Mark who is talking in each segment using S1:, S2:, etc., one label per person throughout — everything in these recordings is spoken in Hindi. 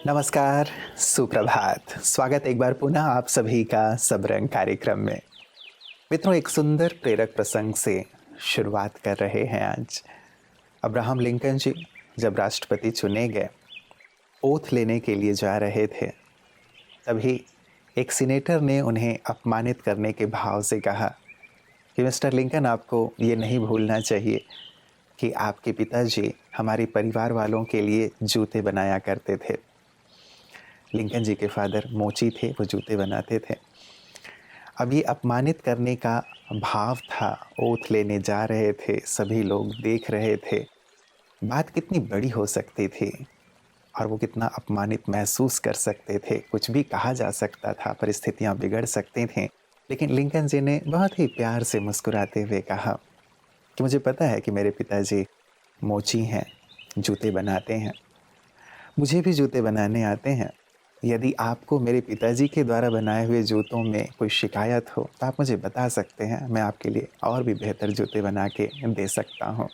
S1: नमस्कार, सुप्रभात। स्वागत एक बार पुनः आप सभी का सब रंग कार्यक्रम में। मित्रों, एक सुंदर प्रेरक प्रसंग से शुरुआत कर रहे हैं आज। अब्राहम लिंकन जी जब राष्ट्रपति चुने गए, ओथ लेने के लिए जा रहे थे, तभी एक सीनेटर ने उन्हें अपमानित करने के भाव से कहा कि मिस्टर लिंकन, आपको ये नहीं भूलना चाहिए कि आपके पिताजी हमारे परिवार वालों के लिए जूते बनाया करते थे। लिंकन जी के फादर मोची थे, वो जूते बनाते थे। अब ये अपमानित करने का भाव था, ओथ लेने जा रहे थे, सभी लोग देख रहे थे। बात कितनी बड़ी हो सकती थी और वो कितना अपमानित महसूस कर सकते थे। कुछ भी कहा जा सकता था, परिस्थितियाँ बिगड़ सकती थीं। लेकिन लिंकन जी ने बहुत ही प्यार से मुस्कुराते हुए कहा कि मुझे पता है कि मेरे पिताजी मोची हैं, जूते बनाते हैं, मुझे भी जूते बनाने आते हैं। यदि आपको मेरे पिताजी के द्वारा बनाए हुए जूतों में कोई शिकायत हो तो आप मुझे बता सकते हैं, मैं आपके लिए और भी बेहतर जूते बना के दे सकता हूँ।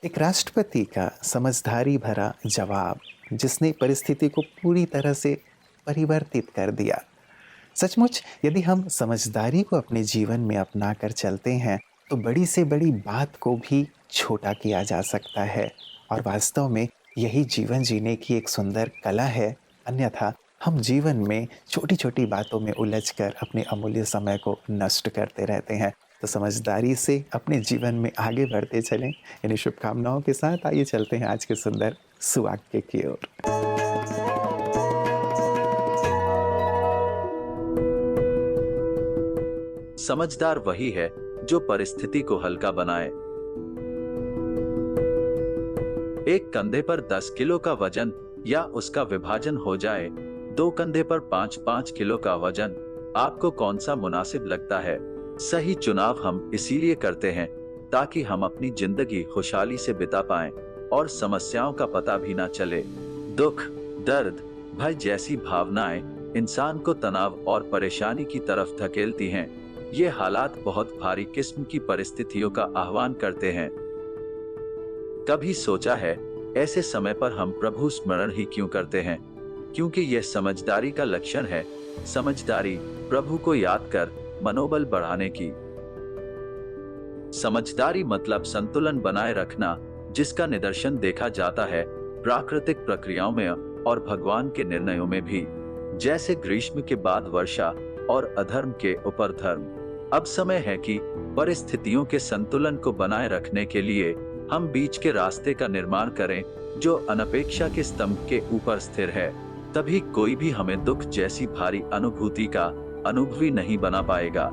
S1: एक राष्ट्रपति का समझदारी भरा जवाब, जिसने परिस्थिति को पूरी तरह से परिवर्तित कर दिया। सचमुच यदि हम समझदारी को अपने जीवन में अपना कर चलते हैं तो बड़ी से बड़ी बात को भी छोटा किया जा सकता है, और वास्तव में यही जीवन जीने की एक सुंदर कला है। अन्यथा हम जीवन में छोटी छोटी बातों में उलझकर अपने अमूल्य समय को नष्ट करते रहते हैं। तो समझदारी से अपने जीवन में आगे बढ़ते चलें। इन्हीं शुभकामनाओं के साथ आइए चलते हैं आज के सुंदर सुवाक्य की ओर।
S2: समझदार वही है जो परिस्थिति को हल्का बनाए। एक कंधे पर 10 किलो का वजन या उसका विभाजन हो जाए, 2 कंधे पर 5-5 किलो का वजन, आपको कौन सा मुनासिब लगता है? सही चुनाव हम इसीलिए करते हैं ताकि हम अपनी जिंदगी खुशहाली से बिता पाएं और समस्याओं का पता भी ना चले। दुख, दर्द, भय जैसी भावनाएं इंसान को तनाव और परेशानी की तरफ धकेलती हैं। ये हालात बहुत भारी किस्म की परिस्थितियों का आह्वान करते हैं। कभी सोचा है ऐसे समय पर हम प्रभु स्मरण ही क्यों करते हैं? क्योंकि यह समझदारी का लक्षण है। समझदारी प्रभु को याद कर मनोबल बढ़ाने की। समझदारी मतलब संतुलन बनाए रखना, जिसका निदर्शन देखा जाता है प्राकृतिक प्रक्रियाओं में और भगवान के निर्णयों में भी, जैसे ग्रीष्म के बाद वर्षा और अधर्म के ऊपर धर्म। अब समय है कि परिस्थितियों के संतुलन को बनाए रखने के लिए हम बीच के रास्ते का निर्माण करें, जो अनपेक्षा के स्तंभ के ऊपर स्थिर है। तभी कोई भी हमें दुख जैसी भारी अनुभूति का अनुभवी नहीं बना पाएगा।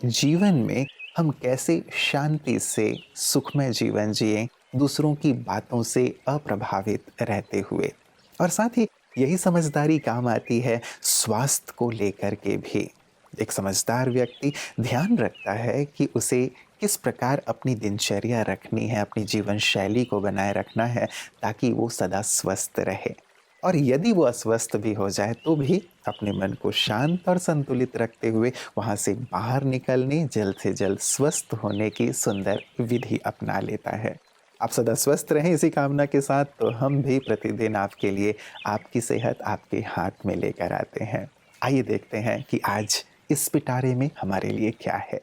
S1: जीवन में हम कैसे शांति से सुखमय जीवन जिएं, दूसरों की बातों से अप्रभावित रहते हुए। और साथ ही यही समझदारी काम आती है स्वास्थ्य को लेकर के भी। एक समझदार व्यक्ति ध्यान रखता है कि उसे किस प्रकार अपनी दिनचर्या रखनी है, अपनी जीवन शैली को बनाए रखना है, ताकि वो सदा स्वस्थ रहे। और यदि वो अस्वस्थ भी हो जाए तो भी अपने मन को शांत और संतुलित रखते हुए वहाँ से बाहर निकलने, जल्द से जल्द स्वस्थ होने की सुंदर विधि अपना लेता है। आप सदा स्वस्थ रहें, इसी कामना के साथ तो हम भी प्रतिदिन आपके लिए आपकी सेहत आपके हाथ में लेकर आते हैं। आइए देखते हैं कि आज इस पिटारे में हमारे लिए क्या है।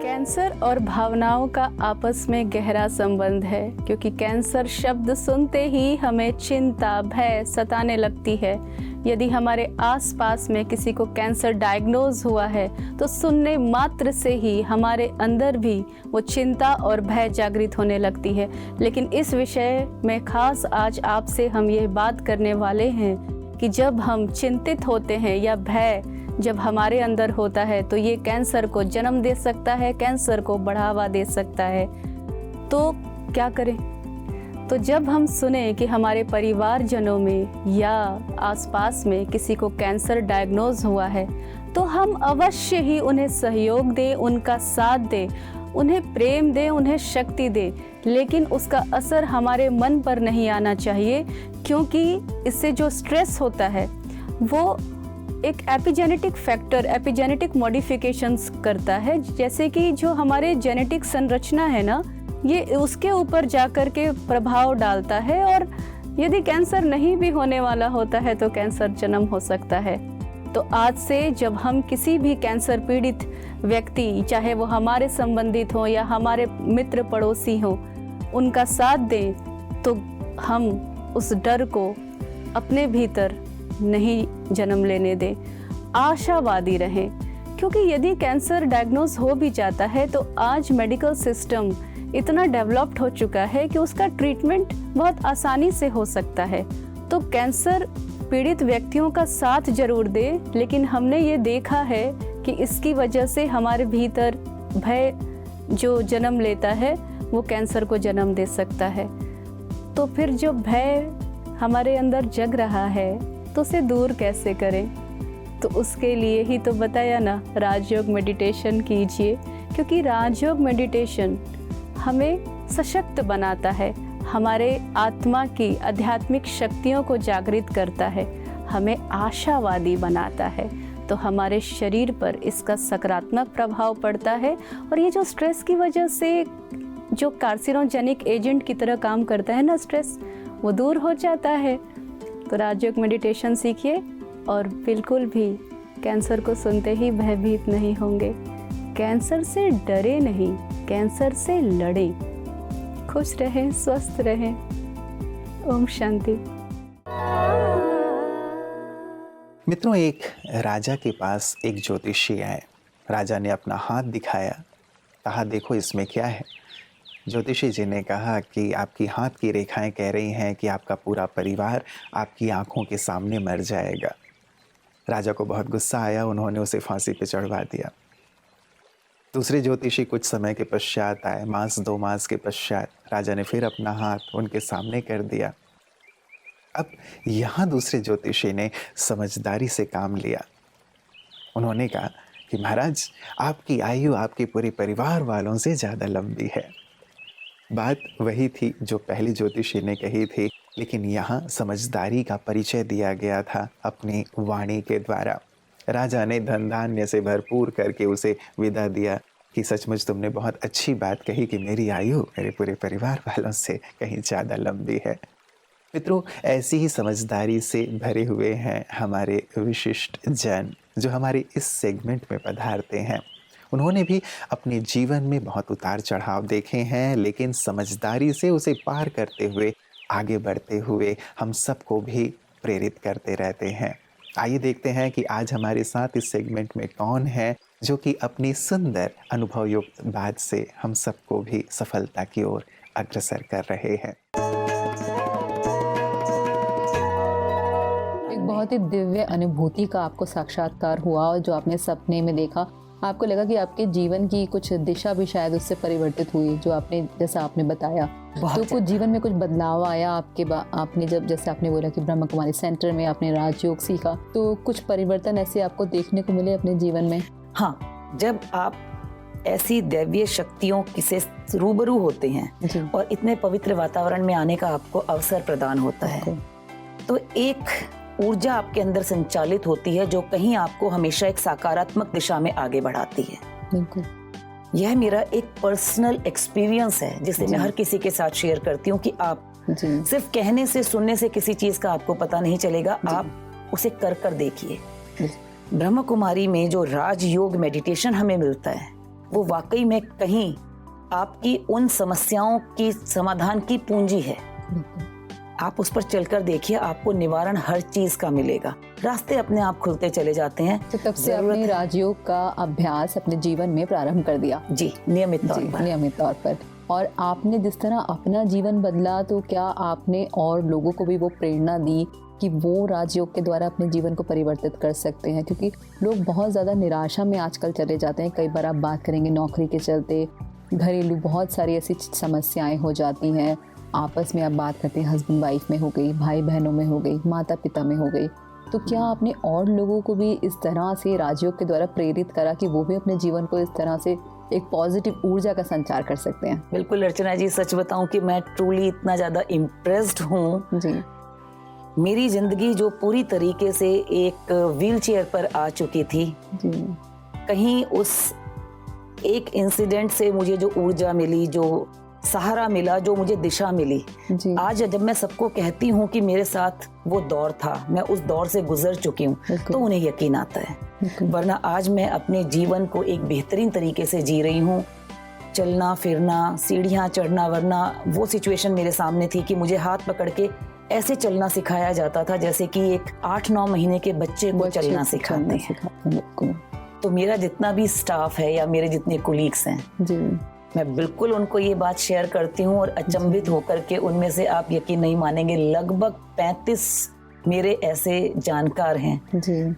S3: कैंसर और भावनाओं का आपस में गहरा संबंध है, क्योंकि कैंसर शब्द सुनते ही हमें चिंता, भय सताने लगती है। यदि हमारे आसपास में किसी को कैंसर डायग्नोज हुआ है तो सुनने मात्र से ही हमारे अंदर भी वो चिंता और भय जागृत होने लगती है। लेकिन इस विषय में खास आज आपसे हम ये बात करने वाले हैं कि जब हम चिंतित होते हैं या भय जब हमारे अंदर होता है तो ये कैंसर को जन्म दे सकता है, कैंसर को बढ़ावा दे सकता है। तो क्या करें? तो जब हम सुने कि हमारे परिवारजनों में या आसपास में किसी को कैंसर डायग्नोज हुआ है, तो हम अवश्य ही उन्हें सहयोग दें, उनका साथ दें, उन्हें प्रेम दें, उन्हें शक्ति दें। लेकिन उसका असर हमारे मन पर नहीं आना चाहिए, क्योंकि इससे जो स्ट्रेस होता है वो एक एपिजेनेटिक फैक्टर, एपिजेनेटिक मॉडिफिकेशंस करता है, जैसे कि जो हमारे जेनेटिक संरचना है ना, ये उसके ऊपर जाकर के प्रभाव डालता है। और यदि कैंसर नहीं भी होने वाला होता है तो कैंसर जन्म हो सकता है। तो आज से जब हम किसी भी कैंसर पीड़ित व्यक्ति, चाहे वो हमारे संबंधित हो या हमारे मित्र पड़ोसी हो, उनका साथ दें तो हम उस डर को अपने भीतर नहीं जन्म लेने दें, आशावादी रहें। क्योंकि यदि कैंसर डायग्नोज हो भी जाता है तो आज मेडिकल सिस्टम इतना डेवलप्ड हो चुका है कि उसका ट्रीटमेंट बहुत आसानी से हो सकता है। तो कैंसर पीड़ित व्यक्तियों का साथ जरूर दें, लेकिन हमने ये देखा है कि इसकी वजह से हमारे भीतर भय जो जन्म लेता है वो कैंसर को जन्म दे सकता है। तो फिर जो भय हमारे अंदर जग रहा है तो उसे दूर कैसे करें? तो उसके लिए ही तो बताया ना, राजयोग मेडिटेशन कीजिए, क्योंकि राजयोग मेडिटेशन हमें सशक्त बनाता है, हमारे आत्मा की आध्यात्मिक शक्तियों को जागृत करता है, हमें आशावादी बनाता है। तो हमारे शरीर पर इसका सकारात्मक प्रभाव पड़ता है। और ये जो स्ट्रेस की वजह से जो कार्सिनोजेनिक एजेंट की तरह काम करता है ना स्ट्रेस, वो दूर हो जाता है। तो राजयोग मेडिटेशन सीखिए और बिल्कुल भी कैंसर को सुनते ही भयभीत नहीं होंगे। कैंसर से डरे नहीं, कैंसर से लड़े। खुश रहें, स्वस्थ रहें। ओम शांति।
S1: मित्रों, एक राजा के पास एक ज्योतिषी आए। राजा ने अपना हाथ दिखाया, कहा देखो इसमें क्या है। ज्योतिषी जी ने कहा कि आपकी हाथ की रेखाएं कह रही हैं कि आपका पूरा परिवार आपकी आंखों के सामने मर जाएगा। राजा को बहुत गुस्सा आया, उन्होंने उसे फांसी पे चढ़वा दिया। दूसरे ज्योतिषी कुछ समय के पश्चात आए, मास 2 मास के पश्चात राजा ने फिर अपना हाथ उनके सामने कर दिया। अब यहाँ दूसरे ज्योतिषी ने समझदारी से काम लिया। उन्होंने कहा कि महाराज, आपकी आयु आपके पूरे परिवार वालों से ज़्यादा लंबी है। बात वही थी जो पहले ज्योतिषी ने कही थी, लेकिन यहाँ समझदारी का परिचय दिया गया था अपनी वाणी के द्वारा। राजा ने धन धान्य से भरपूर करके उसे विदा दिया कि सचमुच तुमने बहुत अच्छी बात कही कि मेरी आयु मेरे पूरे परिवार वालों से कहीं ज़्यादा लंबी है। मित्रों, ऐसी ही समझदारी से भरे हुए हैं हमारे विशिष्ट जन जो हमारे इस सेगमेंट में पधारते हैं। उन्होंने भी अपने जीवन में बहुत उतार चढ़ाव देखे हैं, लेकिन समझदारी से उसे पार करते हुए, आगे बढ़ते हुए हम सबको भी प्रेरित करते रहते हैं। आइए देखते हैं कि आज हमारे साथ इस सेगमेंट में कौन है जो कि अपनी सुंदर अनुभवयुक्त बात से हम सबको भी सफलता की ओर अग्रसर कर रहे हैं।
S4: एक बहुत ही दिव्य अनुभूति का आपको साक्षात्कार हुआ और जो आपने सपने में देखा, आपको लगा कि आपके जीवन की कुछ दिशा भी शायद उससे परिवर्तित हुई, जो आपने जैसा आपने बताया। तो कुछ जीवन में कुछ बदलाव आया आपने जब, जैसे आपने बोला कि ब्रह्म कुमारी सेंटर में आपने राजयोग सीखा, तो कुछ परिवर्तन ऐसे आपको देखने को मिले अपने जीवन में?
S5: हाँ, जब आप ऐसी दैवीय शक्तियों से रूबरू होते हैं और इतने पवित्र वातावरण में आने का आपको अवसर प्रदान होता है, तो एक ऊर्जा आपके अंदर संचालित होती है जो कहीं आपको हमेशा एक सकारात्मक दिशा में आगे बढ़ाती है।
S4: बिल्कुल,
S5: यह मेरा एक पर्सनल एक्सपीरियंस है जिसे मैं हर किसी के साथ शेयर करती हूँ कि आप सिर्फ कहने से, सुनने से किसी चीज का आपको पता नहीं चलेगा, आप उसे कर कर देखिए। ब्रह्म कुमारी में जो राजयोग मेडिटेशन हमें मिलता है वो वाकई में कहीं आपकी उन समस्याओं की समाधान की पूंजी है। आप उस पर चलकर देखिए, आपको निवारण हर चीज का मिलेगा, रास्ते अपने आप खुलते चले जाते हैं।
S4: तो तब से आपने राजयोग का अभ्यास अपने जीवन में प्रारंभ कर दिया?
S5: जी, नियमित तौर पर।
S4: और आपने जिस तरह अपना जीवन बदला, तो क्या आपने और लोगों को भी वो प्रेरणा दी कि वो राजयोग के द्वारा अपने जीवन को परिवर्तित कर सकते हैं? क्योंकि लोग बहुत ज़्यादा निराशा में आजकल चले जाते हैं। कई बार आप बात करेंगे नौकरी के चलते, घरेलू बहुत सारी ऐसी समस्याएं हो जाती हैं, आपस में आप बात करते हैं, हस्बैंड वाइफ में हो गई, भाई बहनों में हो गई, माता पिता में हो गई। तो क्या आपने और लोगों को भी इस तरह से राजयोग के द्वारा प्रेरित करा कि वो भी अपने जीवन को इस तरह से एक पॉजिटिव ऊर्जा का संचार कर सकते हैं?
S5: बिल्कुल अर्चना जी, सच बताऊं कि मैं ट्रूली इतना ज़्यादा इम्प्रेस्ड हूँ
S4: जी।
S5: मेरी जिंदगी जो पूरी तरीके से एक व्हील चेयर पर आ चुकी थी, कहीं उस एक इंसिडेंट से मुझे जो ऊर्जा मिली, जो सहारा मिला, जो मुझे दिशा मिली, आज जब मैं सबको कहती हूँ कि मेरे साथ वो दौर था, मैं उस दौर से गुजर चुकी हूँ, तो उन्हें यकीन आता है। वरना आज मैं अपने जीवन को एक बेहतरीन तरीके से जी रही हूँ। चलना फिरना, सीढ़ियाँ चढ़ना, वरना वो सिचुएशन मेरे सामने थी कि मुझे हाथ पकड़ के ऐसे चलना सिखाया जाता था जैसे कि एक 8-9 महीने के बच्चे को चलना सिखाते हैं। तो मेरा जितना भी स्टाफ है या मेरे जितने कोलीग्स हैं, मैं बिल्कुल उनको ये बात शेयर करती हूँ और अचंभित होकर के उनमें से आप यकीन नहीं मानेंगे, लगभग 35 मेरे ऐसे जानकार हैं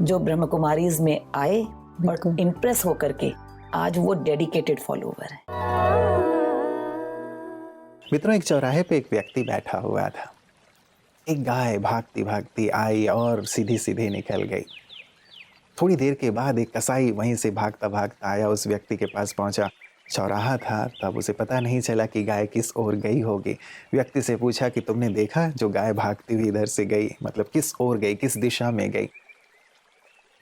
S5: जो ब्रह्म कुमारीज में आए और इम्प्रेस होकर के आज वो डेडिकेटेड फॉलोवर है।
S1: मित्रों, एक चौराहे पे एक व्यक्ति बैठा हुआ था। एक गाय भागती भागती आई और सीधी सीधी निकल गई। थोड़ी देर के बाद एक कसाई वहीं से भागता भागता आया, उस व्यक्ति के पास पहुंचा। चौराहा था, तब उसे पता नहीं चला कि गाय किस ओर गई होगी। व्यक्ति से पूछा कि तुमने देखा जो गाय भागती हुई इधर से गई, मतलब किस ओर गई, किस दिशा में गई?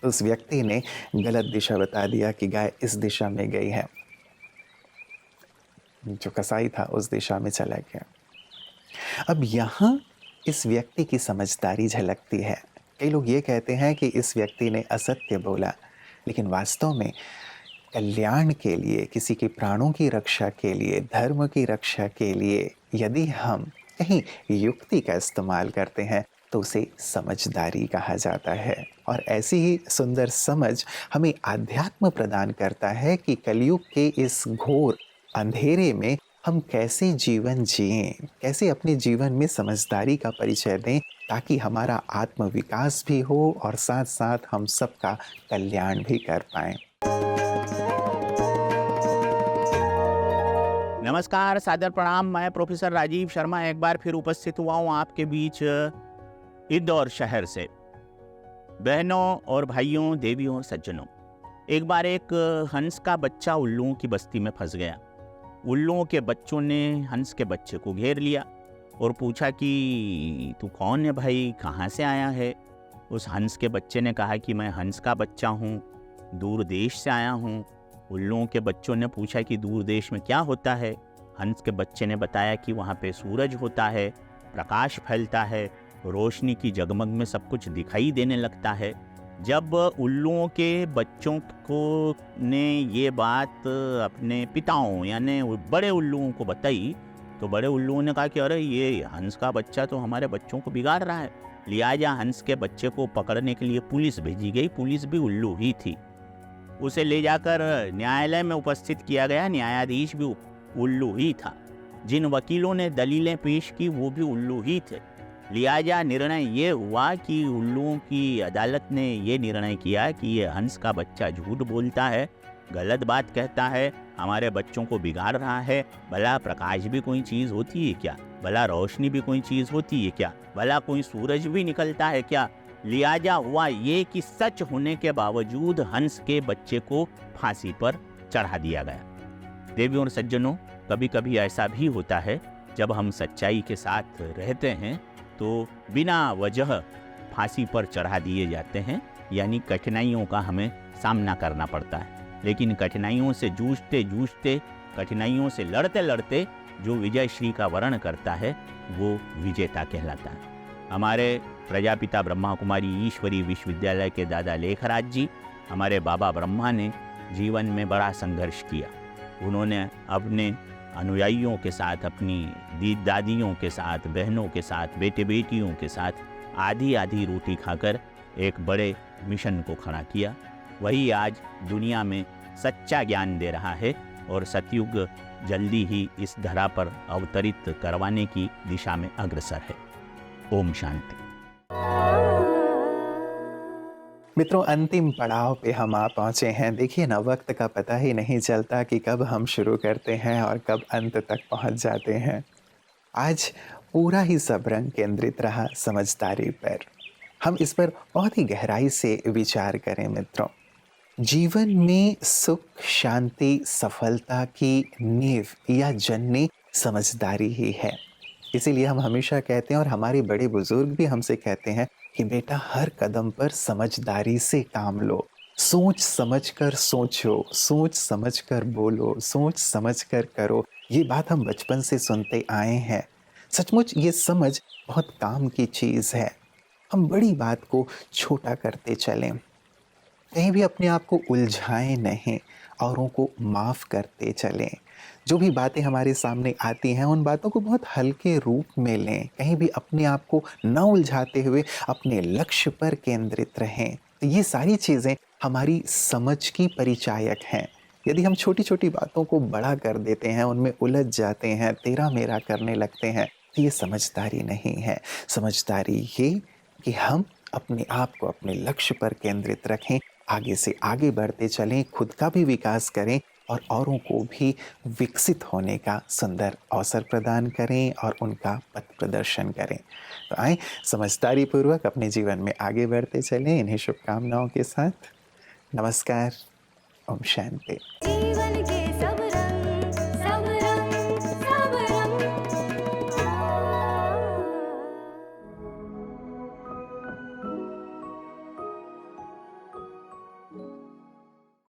S1: तो उस व्यक्ति ने गलत दिशा बता दिया कि गाय इस दिशा में गई है। जो कसाई था उस दिशा में चला गया। अब यहाँ इस व्यक्ति की समझदारी झलकती है। कई लोग ये कहते हैं कि इस व्यक्ति ने असत्य बोला, लेकिन वास्तव में कल्याण के लिए, किसी के प्राणों की रक्षा के लिए, धर्म की रक्षा के लिए यदि हम कहीं युक्ति का इस्तेमाल करते हैं तो उसे समझदारी कहा जाता है। और ऐसी ही सुंदर समझ हमें आध्यात्म प्रदान करता है कि कलयुग के इस घोर अंधेरे में हम कैसे जीवन जिएं, कैसे अपने जीवन में समझदारी का परिचय दें, ताकि हमारा आत्म विकास भी हो और साथ साथ हम सबका कल्याण भी कर पाएं।
S6: नमस्कार, सादर प्रणाम। मैं प्रोफेसर राजीव शर्मा एक बार फिर उपस्थित हुआ हूँ आपके बीच इंदौर शहर से। बहनों और भाइयों, देवियों और सज्जनों, एक बार एक हंस का बच्चा उल्लुओं की बस्ती में फंस गया। उल्लुओं के बच्चों ने हंस के बच्चे को घेर लिया और पूछा कि तू कौन है भाई, कहाँ से आया है? उस हंस के बच्चे ने कहा कि मैं हंस का बच्चा हूँ, दूर देश से आया हूँ। उल्लुओं के बच्चों ने पूछा कि दूर देश में क्या होता है? हंस के बच्चे ने बताया कि वहाँ पे सूरज होता है, प्रकाश फैलता है, रोशनी की जगमग में सब कुछ दिखाई देने लगता है। जब उल्लुओं के बच्चों को ने ये बात अपने पिताओं यानी बड़े उल्लुओं को बताई, तो बड़े उल्लुओं ने कहा कि अरे ये हंस का बच्चा तो हमारे बच्चों को बिगाड़ रहा है। लिहाजा हंस के बच्चे को पकड़ने के लिए पुलिस भेजी गई। पुलिस भी उल्लू ही थी। उसे ले जाकर न्यायालय में उपस्थित किया गया। न्यायाधीश भी उल्लू ही था। जिन वकीलों ने दलीलें पेश की वो भी उल्लू ही थे। लिहाजा निर्णय ये हुआ कि उल्लुओं की अदालत ने ये निर्णय किया कि ये हंस का बच्चा झूठ बोलता है, गलत बात कहता है, हमारे बच्चों को बिगाड़ रहा है। भला प्रकाश भी कोई चीज़ होती है क्या? भला रोशनी भी कोई चीज़ होती है क्या? भला कोई सूरज भी निकलता है क्या? लिहाजा हुआ ये कि सच होने के बावजूद हंस के बच्चे को फांसी पर चढ़ा दिया गया। देवियों और सज्जनों, कभी कभी ऐसा भी होता है जब हम सच्चाई के साथ रहते हैं तो बिना वजह फांसी पर चढ़ा दिए जाते हैं, यानी कठिनाइयों का हमें सामना करना पड़ता है। लेकिन कठिनाइयों से जूझते जूझते, कठिनाइयों से लड़ते लड़ते जो विजय श्री का वर्ण करता है वो विजेता कहलाता है। हमारे प्रजापिता ब्रह्मा कुमारी ईश्वरी विश्वविद्यालय के दादा लेखराज जी, हमारे बाबा ब्रह्मा ने जीवन में बड़ा संघर्ष किया। उन्होंने अपने अनुयायियों के साथ, अपनी दादियों के साथ, बहनों के साथ, बेटे बेटियों के साथ आधी आधी रोटी खाकर एक बड़े मिशन को खड़ा किया। वही आज दुनिया में सच्चा ज्ञान दे रहा है और सतयुग जल्दी ही इस धरा पर अवतरित करवाने की दिशा में अग्रसर है। ओम शांति।
S1: मित्रों, अंतिम पड़ाव पे हम आ पहुँचे हैं। देखिए ना, वक्त का पता ही नहीं चलता कि कब हम शुरू करते हैं और कब अंत तक पहुँच जाते हैं। आज पूरा ही सबरंग केंद्रित रहा समझदारी पर। हम इस पर बहुत ही गहराई से विचार करें मित्रों। जीवन में सुख, शांति, सफलता की नींव या जननी समझदारी ही है। इसीलिए हम हमेशा कहते हैं और हमारे बड़े बुजुर्ग भी हमसे कहते हैं कि बेटा हर कदम पर समझदारी से काम लो, सोच समझ कर सोचो, सोच समझ कर बोलो, सोच समझ कर करो। ये बात हम बचपन से सुनते आए हैं। सचमुच ये समझ बहुत काम की चीज़ है। हम बड़ी बात को छोटा करते चलें, कहीं भी अपने आप को उलझाएं नहीं, औरों को माफ़ करते चलें। जो भी बातें हमारे सामने आती हैं उन बातों को बहुत हल्के रूप में लें, कहीं भी अपने आप को न उलझाते हुए अपने लक्ष्य पर केंद्रित रहें। तो ये सारी चीज़ें हमारी समझ की परिचायक हैं। यदि हम छोटी-छोटी बातों को बड़ा कर देते हैं, उनमें उलझ जाते हैं, तेरा मेरा करने लगते हैं, तो ये समझदारी नहीं है। समझदारी ये कि हम अपने आप को अपने लक्ष्य पर केंद्रित रखें, आगे से आगे बढ़ते चलें, खुद का भी विकास करें और औरों को भी विकसित होने का सुंदर अवसर प्रदान करें और उनका पथ प्रदर्शन करें। तो आएँ समझदारी पूर्वक अपने जीवन में आगे बढ़ते चलें इन्हीं शुभकामनाओं के साथ। नमस्कार। ओम शांति।
S7: जीवन के